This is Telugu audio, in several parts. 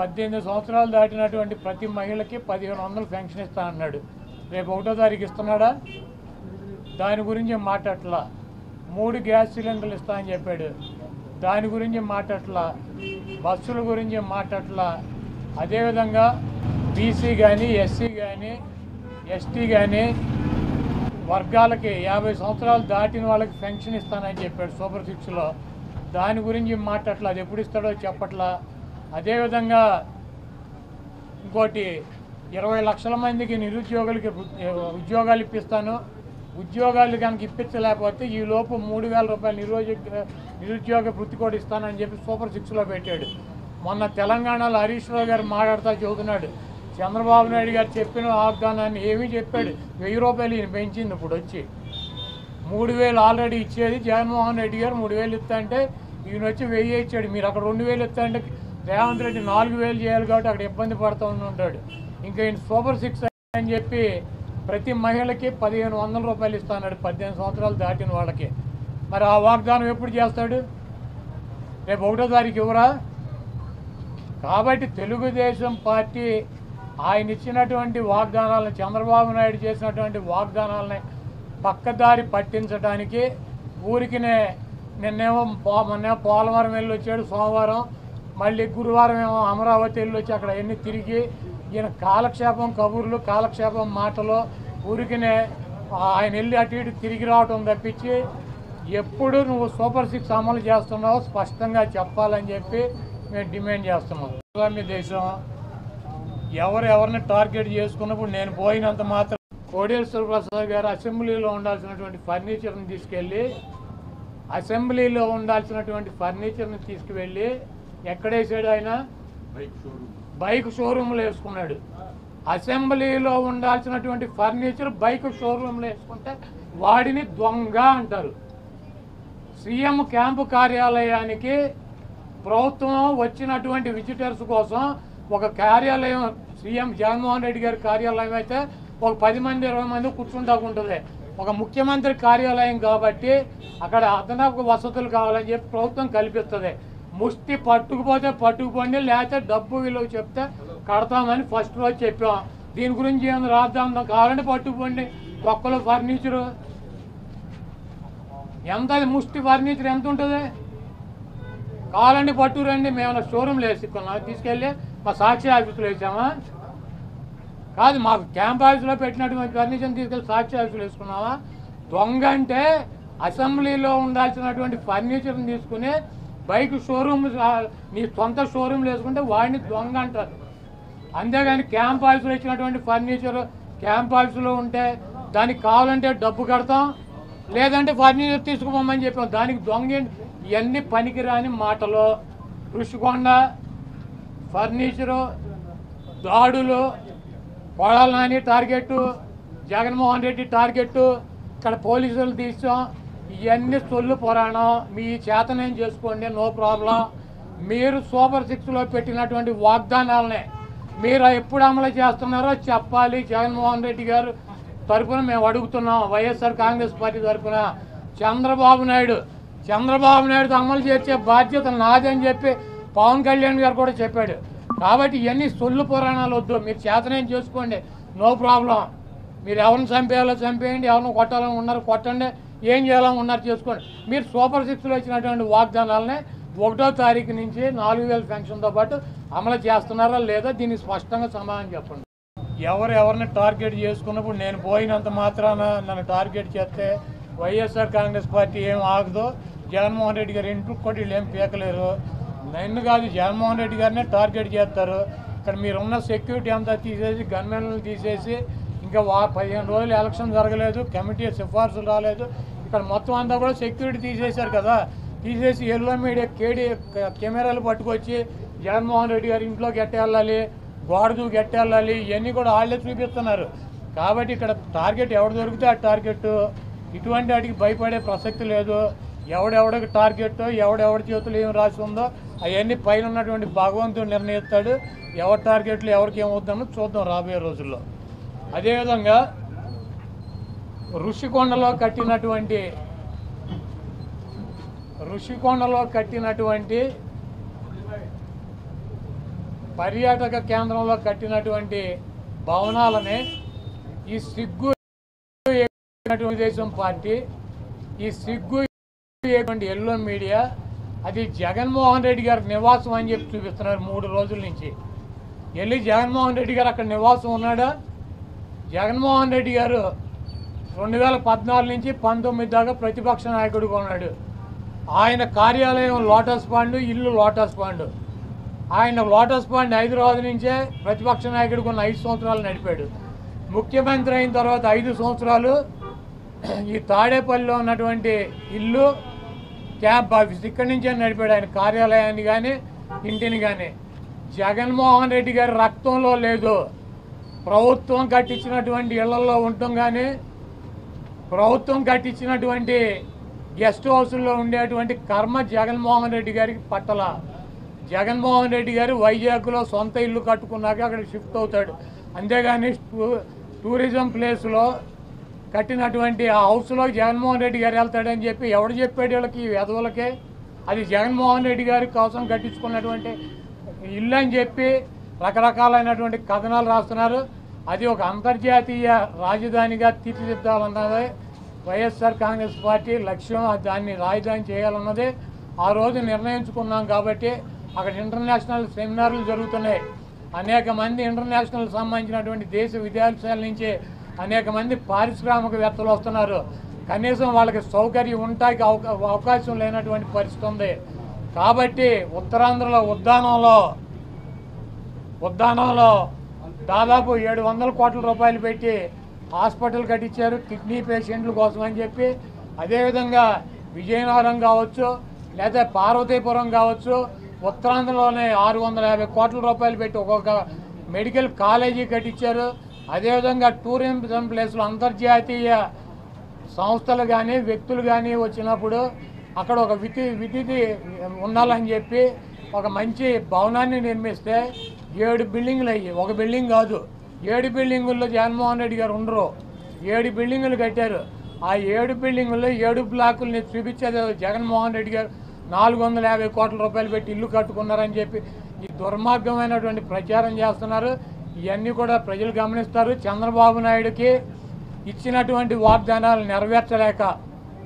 18 సంవత్సరాలు దాటినటువంటి ప్రతి మహిళకి 1500 పెన్షన్ ఇస్తా అన్నాడు. రేపు 1వ తారీఖు ఇస్తున్నాడా? దాని గురించి మాట్లాడట్లా. 3 గ్యాస్ సిలిండర్లు ఇస్తా అని చెప్పాడు. దాని గురించి మాట్లాడట్లా. బస్సుల గురించి మాట్లాడట్లా. అదేవిధంగా బీసీ కానీ, ఎస్సీ కానీ, ఎస్టీ కానీ వర్గాలకి 50 సంవత్సరాలు దాటిన వాళ్ళకి పెన్షన్ ఇస్తానని చెప్పాడు సూపర్ 6లో. దాని గురించి మాట్లాడట్లా. అది ఎప్పుడు ఇస్తాడో చెప్పట్లా. అదేవిధంగా ఇంకోటి 20 లక్షల మందికి నిరుద్యోగులకి ఉద్యోగాలు ఇప్పిస్తాను. ఉద్యోగాలు కనుక ఇప్పించలేకపోతే ఈ లోపు 3000 రూపాయలు నిరుద్యోగ వృత్తి కూడా ఇస్తానని చెప్పి సూపర్ 6లో పెట్టాడు. మొన్న తెలంగాణలో హరీష్ రావు గారు మాట్లాడుతూ చెబుతున్నాడు, చంద్రబాబు నాయుడు గారు చెప్పిన వాగ్దానాన్ని ఏమీ చెప్పాడు. 1000 రూపాయలు ఈయన పెంచింది. ఇప్పుడు వచ్చి 3000 ఆల్రెడీ ఇచ్చేది జగన్మోహన్ రెడ్డి గారు 3000 ఇస్తా అంటే ఈయన వచ్చి 1000 ఇచ్చాడు. మీరు అక్కడ 2000 ఇస్తా అంటే రేవంత్ రెడ్డి 4000 చేయాలి కాబట్టి అక్కడ ఇబ్బంది పడుతూ ఉంటాడు. ఇంకా ఈయన సూపర్ 6 అని చెప్పి ప్రతి మహిళకి 1500 రూపాయలు ఇస్తాడు 18 సంవత్సరాలు దాటిన వాళ్ళకి. మరి ఆ వాగ్దానం ఎప్పుడు చేస్తాడు? రేపు 1వ తారీఖు ఇవ్వరా? కాబట్టి తెలుగుదేశం పార్టీ ఆయన ఇచ్చినటువంటి వాగ్దానాలను, చంద్రబాబు నాయుడు చేసినటువంటి వాగ్దానాలని పక్కదారి పట్టించడానికి ఊరికినే నిన్నేమో పోలవరం వెళ్ళి వచ్చాడు సోమవారం, మళ్ళీ గురువారం ఏమో అమరావతి వెళ్ళి వచ్చి అక్కడ ఎన్ని తిరిగి ఈయన కాలక్షేపం కబుర్లు, కాలక్షేపం మాటలు, ఊరికినే ఆయన వెళ్ళి అటు ఇటు తిరిగి రావటం తప్పించి ఎప్పుడు నువ్వు సూపర్ 6 అమలు చేస్తున్నావు స్పష్టంగా చెప్పాలని చెప్పి మేము డిమాండ్ చేస్తున్నాం. ఇస్లామీ దేశం ఎవరిని టార్గెట్ చేసుకున్నప్పుడు నేను పోయినంత మాత్రం కోడేశ్వర ప్రసాద్ గారు అసెంబ్లీలో ఉండాల్సినటువంటి ఫర్నిచర్ని తీసుకువెళ్ళి ఎక్కడేసాడు? ఆయన బైక్ షోరూమ్లో వేసుకున్నాడు. అసెంబ్లీలో ఉండాల్సినటువంటి ఫర్నిచర్ బైక్ షోరూమ్లో వేసుకుంటే వాడిని దొంగ అంటారు. సీఎం క్యాంపు కార్యాలయానికి ప్రభుత్వం వచ్చినటువంటి విజిటర్స్ కోసం ఒక కార్యాలయం, సీఎం జగన్మోహన్ రెడ్డి గారి కార్యాలయం అయితే ఒక 10 మంది 20 మంది కూర్చుంటాకుంటుంది. ఒక ముఖ్యమంత్రి కార్యాలయం కాబట్టి అక్కడ అదనపు వసతులు కావాలని చెప్పి ప్రభుత్వం కల్పిస్తుంది. ముష్టి పట్టుకుపోతే పట్టుకుపోండి, లేకపోతే డబ్బు విలువ చెప్తే కడతామని ఫస్ట్ రోజు చెప్పాం. దీని గురించి ఏమైనా రాద్దాం, కావాలంటే పట్టుకుపోండి. ఒక్కలో ఫర్నిచరు ఎంత? ముష్టి ఫర్నిచర్ ఎంత ఉంటుంది? కావాలండి పట్టుకురండి. మేము షోరూమ్లో వేసుకున్నాం, తీసుకెళ్ళి మా సాక్షి ఆఫీసులో వేసామా? కాదు, మాకు క్యాంప్ ఆఫీసులో పెట్టినటువంటి ఫర్నిచర్ని తీసుకెళ్ళి సాక్షి ఆఫీసులో వేసుకున్నావా? దొంగ అంటే అసెంబ్లీలో ఉండాల్సినటువంటి ఫర్నిచర్ని తీసుకుని బైక్ షోరూమ్, నీ సొంత షోరూమ్లు వేసుకుంటే వాడిని దొంగ అంటారు. అంతేగాని క్యాంప్ ఆఫీసులో ఇచ్చినటువంటి ఫర్నిచర్ క్యాంప్ ఆఫీసులో ఉంటే దానికి కావాలంటే డబ్బు కడతాం, లేదంటే ఫర్నిచర్ తీసుకుపోమని చెప్పాం. దానికి దొంగ ఇవన్నీ పనికిరాని మాటలు. ఋషికొండ ఫర్నిచరు, దాడులు, కొడాల నాని టార్గెట్టు, జగన్మోహన్ రెడ్డి టార్గెట్టు, ఇక్కడ పోలీసులు తీసాం. ఇవన్నీ సొల్లు పురాణం. మీ చేతనేం చేసుకోండి, నో ప్రాబ్లం. మీరు సూపర్ 6లో పెట్టినటువంటి వాగ్దానాలనే మీరు ఎప్పుడు అమలు చేస్తున్నారో చెప్పాలి. జగన్మోహన్ రెడ్డి గారు తరఫున మేము అడుగుతున్నాం, వైఎస్ఆర్ కాంగ్రెస్ పార్టీ తరఫున. చంద్రబాబు నాయుడు అమలు చేసే బాధ్యత నాదని చెప్పి పవన్ కళ్యాణ్ గారు కూడా చెప్పాడు. కాబట్టి ఇవన్నీ సొల్లు పురాణాలు వద్దు. మీరు చేతనేం చేసుకోండి, నో ప్రాబ్లం. మీరు ఎవరిని చంపేయాలో చంపేయండి, ఎవరిని కొట్టాలని ఉన్నారు కొట్టండి, ఏం చేయాలని ఉన్నారు చేసుకోండి. మీరు సూపర్ 6లో ఇచ్చినటువంటి వాగ్దానాలనే 1వ తారీఖు నుంచి 4000 పెన్షన్తో పాటు అమలు చేస్తున్నారా లేదా? దీనికి స్పష్టంగా సమాధానం చెప్పండి. ఎవరిని టార్గెట్ చేసుకున్నప్పుడు నేను పోయినంత మాత్రాన నన్ను టార్గెట్ చేస్తే వైఎస్ఆర్ కాంగ్రెస్ పార్టీ ఏం ఆగదు. జగన్మోహన్ రెడ్డి గారు ఇంటికి కూడా వీళ్ళు ఏం పీకలేరు. నన్ను కాదు, జగన్మోహన్ రెడ్డి గారినే టార్గెట్ చేస్తారు. ఇక్కడ మీరున్న సెక్యూరిటీ అంతా తీసేసి, గన్మెన్లను తీసేసి, ఇంకా 15 రోజులు ఎలక్షన్ జరగలేదు, కమిటీ సిఫార్సులు రాలేదు, ఇక్కడ మొత్తం అంతా కూడా సెక్యూరిటీ తీసేశారు కదా. తీసేసి ఎల్లో మీడియా కెమెరాలు పట్టుకొచ్చి జగన్మోహన్ రెడ్డి గారి ఇంట్లోకి ఎట్టెళ్ళాలి, గోడ దూకి ఎట్టెళ్ళాలి, ఇవన్నీ కూడా వాళ్ళే చూపిస్తున్నారు. కాబట్టి ఇక్కడ టార్గెట్ ఎవడు దొరికితే ఆ టార్గెట్. ఇటువంటి వాటికి భయపడే ప్రసక్తి లేదు. ఎవడెవడికి టార్గెట్, ఎవడెవడి చేతులు ఏం రాసి ఉందో అవన్నీ పైన ఉన్నటువంటి భగవంతుడు నిర్ణయిస్తాడు. ఎవరి టార్గెట్లు ఎవరికి ఏమవుతుందో చూద్దాం రాబోయే రోజుల్లో. అదేవిధంగా ఋషికొండలో కట్టినటువంటి పర్యాటక కేంద్రంలో కట్టినటువంటి భవనాలని ఈ సిగ్గు తెలుగుదేశం పార్టీ, ఈ సిగ్గు ఎల్లో మీడియా అది జగన్మోహన్ రెడ్డి గారి నివాసం అని చెప్పి చూపిస్తున్నారు 3 రోజుల నుంచి. వెళ్ళి జగన్మోహన్ రెడ్డి గారు అక్కడ నివాసం ఉన్నాడా? జగన్మోహన్ రెడ్డి గారు 2014 నుంచి 19 దాకా ప్రతిపక్ష నాయకుడిగా ఉన్నాడు. ఆయన కార్యాలయం లోటస్ పాండ్, ఇల్లు లోటస్ పాండ్. ఆయన లోటస్ పాండ్ హైదరాబాద్ నుంచే ప్రతిపక్ష నాయకుడికి ఉన్న 5 సంవత్సరాలు నడిపాడు. ముఖ్యమంత్రి అయిన తర్వాత 5 సంవత్సరాలు ఈ తాడేపల్లిలో ఉన్నటువంటి ఇల్లు క్యాంప్ ఆఫీస్ ఇక్కడి నుంచే నడిపాడు ఆయన కార్యాలయాన్ని కానీ ఇంటిని కానీ. జగన్మోహన్ రెడ్డి గారి రక్తంలో లేదు. ప్రభుత్వం కట్టించినటువంటి ఇళ్లలో ఉండటం కానీ, ప్రభుత్వం కట్టించినటువంటి గెస్ట్ హౌస్లో ఉండేటువంటి కర్మ జగన్మోహన్ రెడ్డి గారికి పట్టల. జగన్మోహన్ రెడ్డి గారు వైజాగ్లో సొంత ఇల్లు కట్టుకున్నాక అక్కడ షిఫ్ట్ అవుతాడు. అంతేగాని టూరిజం ప్లేస్లో కట్టినటువంటి ఆ హౌస్లో జగన్మోహన్ రెడ్డి గారు వెళ్తాడని చెప్పి ఎవడు చెప్పాడు వీళ్ళకి, ఈ వెధవులకే? అది జగన్మోహన్ రెడ్డి గారి కోసం కట్టించుకున్నటువంటి ఇల్లు అని చెప్పి రకరకాలైనటువంటి కథనాలు రాస్తున్నారు. అది ఒక అంతర్జాతీయ రాజధానిగా తీర్చిదిద్దాలన్నదే వైఎస్ఆర్ కాంగ్రెస్ పార్టీ లక్ష్యం. దాన్ని రాజధాని చేయాలన్నదే ఆ రోజు నిర్ణయించుకున్నాం. కాబట్టి అక్కడ ఇంటర్నేషనల్ సెమినార్లు జరుగుతున్నాయి. అనేక మంది ఇంటర్నేషనల్ సంబంధించినటువంటి దేశ విదేశాల నుంచి అనేక మంది పారిశ్రామికవేత్తలు వస్తున్నారు. కనీసం వాళ్ళకి సౌకర్యం ఉండటానికి అవకాశం లేనటువంటి పరిస్థితి ఉంది. కాబట్టి ఉత్తరాంధ్రలో ఉద్దానంలో దాదాపు 700 కోట్ల రూపాయలు పెట్టి హాస్పిటల్ కట్టించారు కిడ్నీ పేషెంట్ల కోసం అని చెప్పి. అదేవిధంగా విజయనగరం కావచ్చు లేదా పార్వతీపురం కావచ్చు, ఉత్తరాంధ్రలోనే 650 కోట్ల రూపాయలు పెట్టి ఒక్కొక్క మెడికల్ కాలేజీ కట్టించారు. అదేవిధంగా టూరిజం ప్లేస్లో అంతర్జాతీయ సంస్థలు కానీ వ్యక్తులు కానీ వచ్చినప్పుడు అక్కడ ఒక విధిది ఉండాలని చెప్పి ఒక మంచి భవనాన్ని నిర్మిస్తే 7 బిల్డింగులు అయ్యి, ఒక బిల్డింగ్ కాదు 7 బిల్డింగుల్లో జగన్మోహన్ రెడ్డి గారు ఉండరు. 7 బిల్డింగులు కట్టారు. ఆ 7 బిల్డింగుల్లో 7 బ్లాకుల్ని చూపించేది జగన్మోహన్ రెడ్డి గారు 450 కోట్ల రూపాయలు పెట్టి ఇల్లు కట్టుకున్నారని చెప్పి ఈ దుర్మార్గమైనటువంటి ప్రచారం చేస్తున్నారు. ఇవన్నీ కూడా ప్రజలు గమనిస్తారు. చంద్రబాబు నాయుడుకి ఇచ్చినటువంటి వాగ్దానాలు నెరవేర్చలేక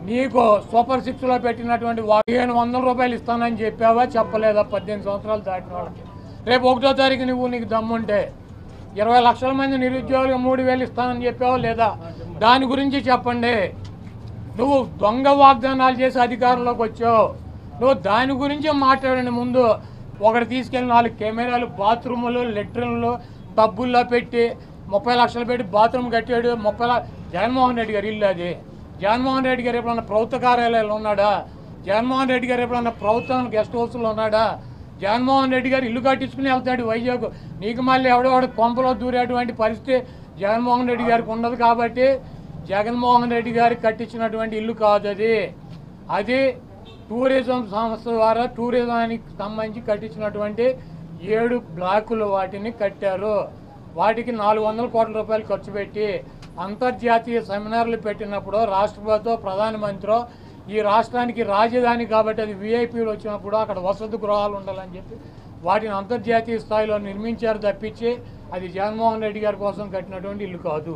నీకు సూపర్ 6లో పెట్టినటువంటి 1500 రూపాయలు ఇస్తానని చెప్పావా, చెప్పలేదా? 18 సంవత్సరాలు దాటిన వాళ్ళకి. రేపు 1వ తారీఖు నీకు దమ్ముంటే 20 లక్షల మంది నిరుద్యోగులకు 3000 ఇస్తానని చెప్పావా లేదా? దాని గురించి చెప్పండి. నువ్వు దొంగ వాగ్దానాలు చేసి అధికారంలోకి వచ్చావు. నువ్వు దాని గురించి మాట్లాడండి. ముందు ఒకటి తీసుకెళ్ళి 4 కెమెరాలు, బాత్రూములు, లెట్రిన్లు టబ్బుల్లో పెట్టి 30 లక్షలు పెట్టి బాత్రూమ్ కట్టాడు. జగన్మోహన్ రెడ్డి గారు ఇల్లు అది. జగన్మోహన్ రెడ్డి గారు ఎప్పుడన్నా ప్రభుత్వ కార్యాలయాలు ఉన్నాడా? జగన్మోహన్ రెడ్డి గారు ఎప్పుడన్నా ప్రభుత్వం గెస్ట్ హౌస్లో ఉన్నాడా? జగన్మోహన్ రెడ్డి గారు ఇల్లు కట్టించుకుని వెళ్తాడు వైజాగ్. నీకు మళ్ళీ ఎవడో కొంపలో దూరేటువంటి పరిస్థితి జగన్మోహన్ రెడ్డి గారికి ఉండదు. కాబట్టి జగన్మోహన్ రెడ్డి గారికి కట్టించినటువంటి ఇల్లు కాదు అది. అది టూరిజం సంస్థ ద్వారా టూరిజానికి సంబంధించి కట్టించినటువంటి 7 బ్లాకులు వాటిని కట్టారు. వాటికి 400 కోట్ల రూపాయలు ఖర్చు పెట్టి అంతర్జాతీయ సెమినార్లు పెట్టినప్పుడు రాష్ట్రపతితో ప్రధానమంత్రి ఈ రాష్ట్రానికి రాజధాని కాబట్టి అది విఐపీలు వచ్చినప్పుడు అక్కడ వసతి గృహాలు ఉండాలని చెప్పి వాటిని అంతర్జాతీయ స్థాయిలో నిర్మించారు తప్పించి అది జగన్మోహన్ రెడ్డి గారి కోసం కట్టినటువంటి ఇల్లు కాదు.